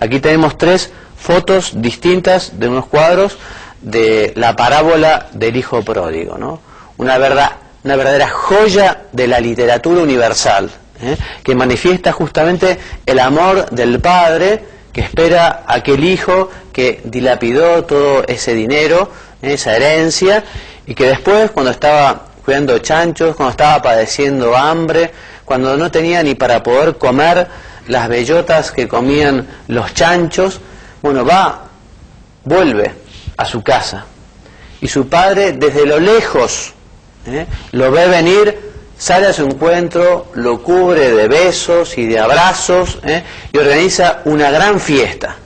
Aquí tenemos 3 fotos distintas de unos cuadros de la parábola del hijo pródigo, ¿no? Una verdadera joya de la literatura universal, que manifiesta justamente el amor del padre que espera a aquel hijo que dilapidó todo ese dinero, esa herencia, y que después, cuando estaba cuidando chanchos, cuando estaba padeciendo hambre, cuando no tenía ni para poder comer las bellotas que comían los chanchos, bueno, vuelve a su casa, y su padre desde lo lejos lo ve venir, sale a su encuentro, lo cubre de besos y de abrazos, y organiza una gran fiesta.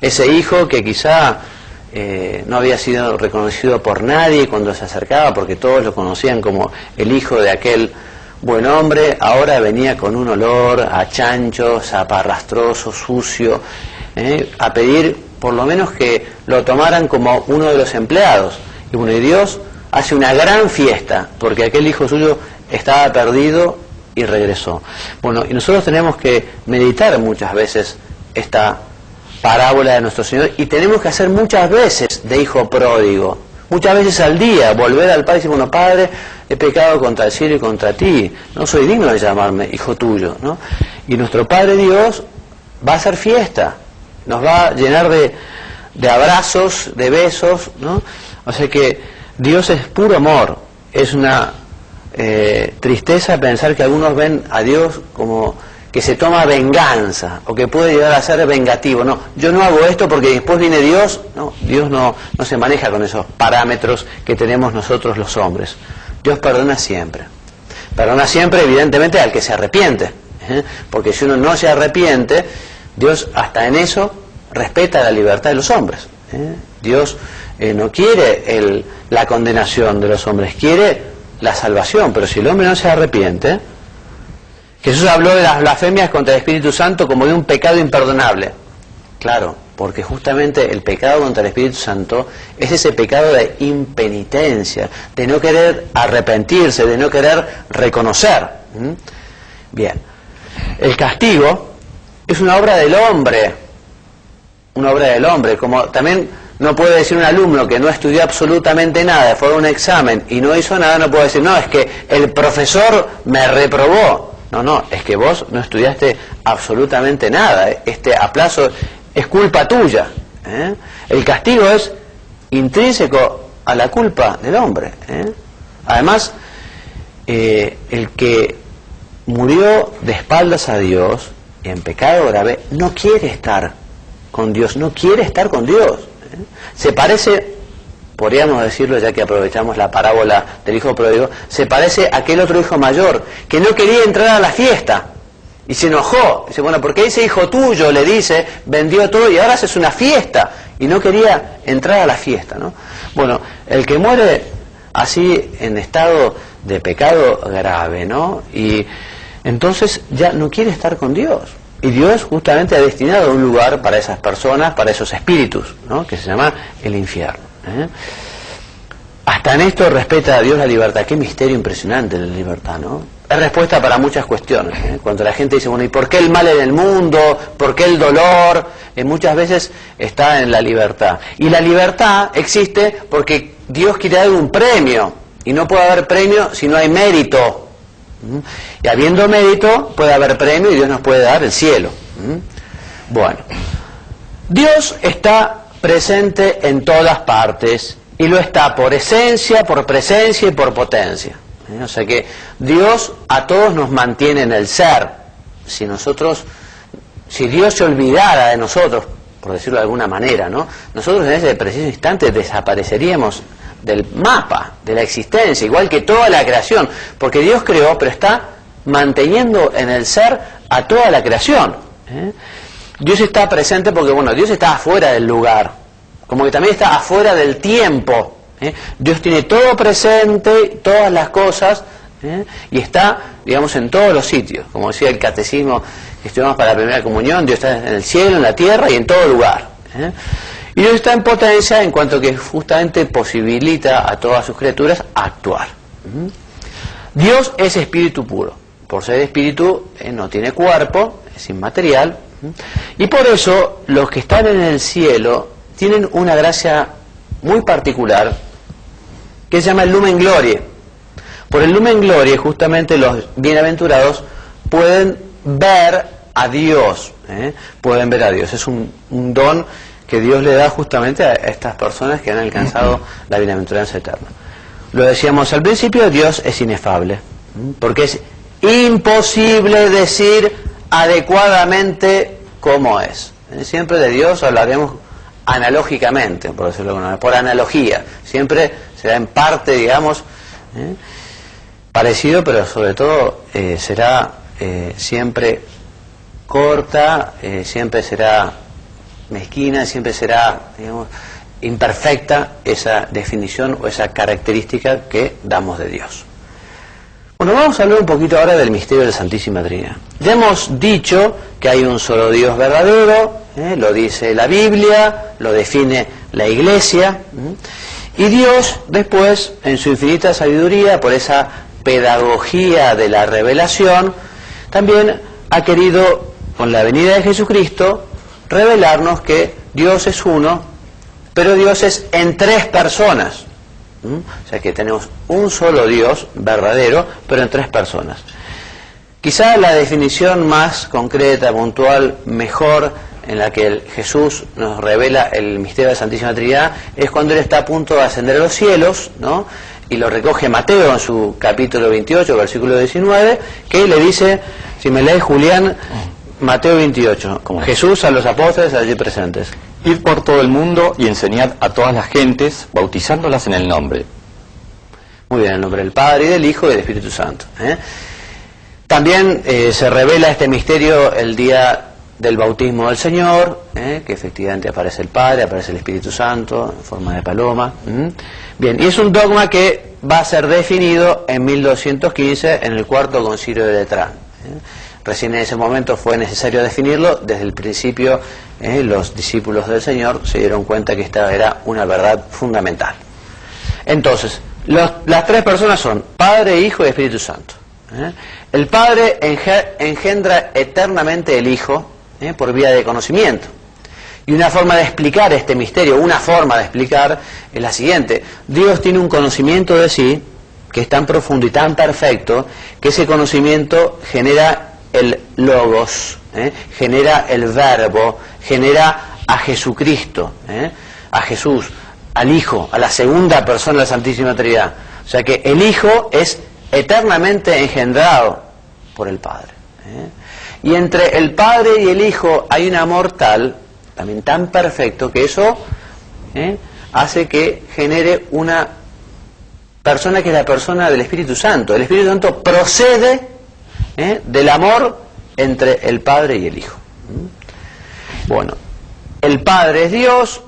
Ese hijo que quizá no había sido reconocido por nadie cuando se acercaba, porque todos lo conocían como el hijo de aquel buen hombre, ahora venía con un olor a chancho, zaparrastroso, sucio, a pedir por lo menos que lo tomaran como uno de los empleados. Y bueno, y Dios hace una gran fiesta, porque aquel hijo suyo estaba perdido y regresó. Bueno, y nosotros tenemos que meditar muchas veces esta parábola de nuestro Señor, y tenemos que hacer muchas veces de hijo pródigo, muchas veces al día, volver al Padre y decir, bueno, Padre, he pecado contra el cielo y contra ti, no soy digno de llamarme hijo tuyo, ¿no? Y nuestro Padre Dios va a hacer fiesta, nos va a llenar de abrazos, de besos, ¿no? O sea que Dios es puro amor. Es una tristeza pensar que algunos ven a Dios como que se toma venganza, o que puede llegar a ser vengativo. No, yo no hago esto porque después viene Dios. No, Dios no se maneja con esos parámetros que tenemos nosotros los hombres. Dios perdona siempre. Perdona siempre, evidentemente, al que se arrepiente. Porque si uno no se arrepiente, Dios hasta en eso respeta la libertad de los hombres. Dios no quiere la condenación de los hombres, quiere la salvación. Pero si el hombre no se arrepiente, Jesús habló de las blasfemias contra el Espíritu Santo como de un pecado imperdonable. Claro, porque justamente el pecado contra el Espíritu Santo es ese pecado de impenitencia, de no querer arrepentirse, de no querer reconocer. Bien, el castigo es una obra del hombre, como también no puede decir un alumno que no estudió absolutamente nada, fue a un examen y no hizo nada, no puede decir, no, es que el profesor me reprobó. No, es que vos no estudiaste absolutamente nada, este aplazo es culpa tuya. El castigo es intrínseco a la culpa del hombre. Además, el que murió de espaldas a Dios, en pecado grave, no quiere estar con Dios, no quiere estar con Dios. Se parece, podríamos decirlo ya que aprovechamos la parábola del hijo pródigo, se parece a aquel otro hijo mayor que no quería entrar a la fiesta y se enojó. Dice, bueno, porque ese hijo tuyo, le dice, vendió todo y ahora haces una fiesta, y no quería entrar a la fiesta, ¿no? Bueno, el que muere así en estado de pecado grave, ¿no? Y entonces ya no quiere estar con Dios. Y Dios justamente ha destinado un lugar para esas personas, para esos espíritus, ¿no? Que se llama el infierno. Hasta en esto respeta a Dios la libertad. Qué misterio impresionante la libertad, ¿no? Es respuesta para muchas cuestiones. Cuando la gente dice, bueno, ¿y por qué el mal en el mundo? ¿Por qué el dolor? Muchas veces está en la libertad. Y la libertad existe porque Dios quiere dar un premio. Y no puede haber premio si no hay mérito. Y habiendo mérito puede haber premio y Dios nos puede dar el cielo. Bueno, Dios está presente en todas partes y lo está por esencia, por presencia y por potencia. O sea que Dios a todos nos mantiene en el ser. Si Dios se olvidara de nosotros, por decirlo de alguna manera, ¿no? Nosotros en ese preciso instante desapareceríamos del mapa, de la existencia, igual que toda la creación, porque Dios creó, pero está manteniendo en el ser a toda la creación. Dios está presente porque, bueno, Dios está afuera del lugar, como que también está afuera del tiempo. Dios tiene todo presente, todas las cosas, y está, digamos, en todos los sitios. Como decía el catecismo que estudiamos para la primera comunión, Dios está en el cielo, en la tierra y en todo lugar. Y Dios está en potencia en cuanto que justamente posibilita a todas sus criaturas actuar. Dios es espíritu puro. Por ser espíritu, no tiene cuerpo, es inmaterial, Y por eso los que están en el cielo tienen una gracia muy particular que se llama el Lumen Glorie. Por el Lumen Glorie, justamente los bienaventurados pueden ver a Dios, pueden ver a Dios. Es un don que Dios le da justamente a estas personas que han alcanzado la bienaventuranza eterna. Lo decíamos al principio, Dios es inefable, porque es imposible decir adecuadamente cómo es. Siempre de Dios hablaremos analógicamente, por decirlo de alguna manera, por analogía. Siempre será en parte, digamos, parecido, pero sobre todo será siempre corta, siempre será mezquina, siempre será, digamos, imperfecta esa definición o esa característica que damos de Dios. Bueno, vamos a hablar un poquito ahora del misterio de la Santísima Trinidad. Ya hemos dicho que hay un solo Dios verdadero, lo dice la Biblia, lo define la Iglesia, y Dios después, en su infinita sabiduría, por esa pedagogía de la revelación, también ha querido, con la venida de Jesucristo, revelarnos que Dios es uno, pero Dios es en tres personas. O sea que tenemos un solo Dios verdadero, pero en tres personas. Quizá la definición más concreta, puntual, mejor, en la que Jesús nos revela el misterio de la Santísima Trinidad, es cuando Él está a punto de ascender a los cielos, ¿no? Y lo recoge Mateo en su capítulo 28, versículo 19, que le dice, si me lees Julián, Mateo 28, como Jesús a los apóstoles allí presentes. Id por todo el mundo y enseñad a todas las gentes, bautizándolas en el nombre. Muy bien, en el nombre del Padre y del Hijo y del Espíritu Santo. También se revela este misterio el día del bautismo del Señor, que efectivamente aparece el Padre, aparece el Espíritu Santo en forma de paloma. Bien, y es un dogma que va a ser definido en 1215 en el Cuarto Concilio de Letrán. Recién en ese momento fue necesario definirlo. Desde el principio los discípulos del Señor se dieron cuenta que esta era una verdad fundamental. Entonces, las tres personas son Padre, Hijo y Espíritu Santo. El Padre engendra eternamente el Hijo por vía de conocimiento. Y una forma de explicar este misterio, una forma de explicar es la siguiente. Dios tiene un conocimiento de sí que es tan profundo y tan perfecto que ese conocimiento genera el logos, genera el verbo, genera a Jesucristo, a Jesús, al Hijo, a la segunda persona de la Santísima Trinidad. O sea que el Hijo es eternamente engendrado por el Padre. Y entre el Padre y el Hijo hay un amor tal, también tan perfecto, que eso hace que genere una persona que es la persona del Espíritu Santo. El Espíritu Santo procede del amor entre el Padre y el Hijo. Bueno, el Padre es Dios,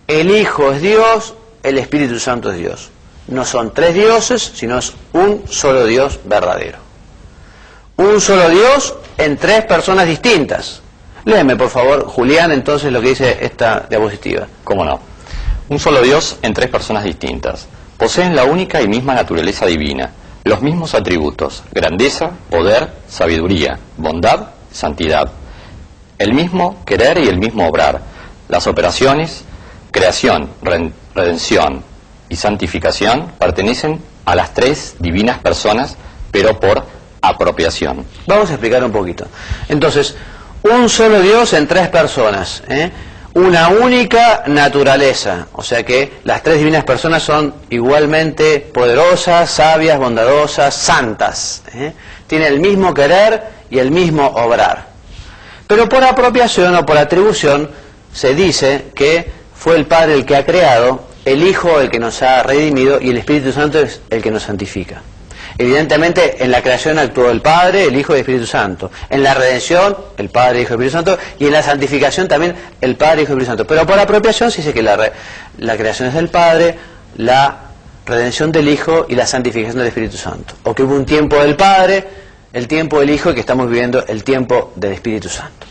el Hijo es Dios, el Espíritu Santo es Dios. No son tres dioses, sino es un solo Dios verdadero. Un solo Dios en tres personas distintas. Léeme, por favor, Julián, entonces lo que dice esta diapositiva. ¿Cómo no? Un solo Dios en tres personas distintas. Poseen la única y misma naturaleza divina, los mismos atributos: grandeza, poder, sabiduría, bondad, santidad. El mismo querer y el mismo obrar. Las operaciones, creación, redención y santificación pertenecen a las tres divinas personas, pero por apropiación. Vamos a explicar un poquito. Entonces, un solo Dios en tres personas, una única naturaleza, o sea que las tres divinas personas son igualmente poderosas, sabias, bondadosas, santas. Tienen el mismo querer y el mismo obrar. Pero por apropiación o por atribución se dice que fue el Padre el que ha creado, el Hijo el que nos ha redimido y el Espíritu Santo es el que nos santifica. Evidentemente en la creación actuó el Padre, el Hijo y el Espíritu Santo. En la redención, el Padre, el Hijo y el Espíritu Santo. Y en la santificación también el Padre, el Hijo y el Espíritu Santo. Pero por apropiación se dice que la creación es del Padre, la redención del Hijo y la santificación del Espíritu Santo. O que hubo un tiempo del Padre, el tiempo del Hijo y que estamos viviendo el tiempo del Espíritu Santo.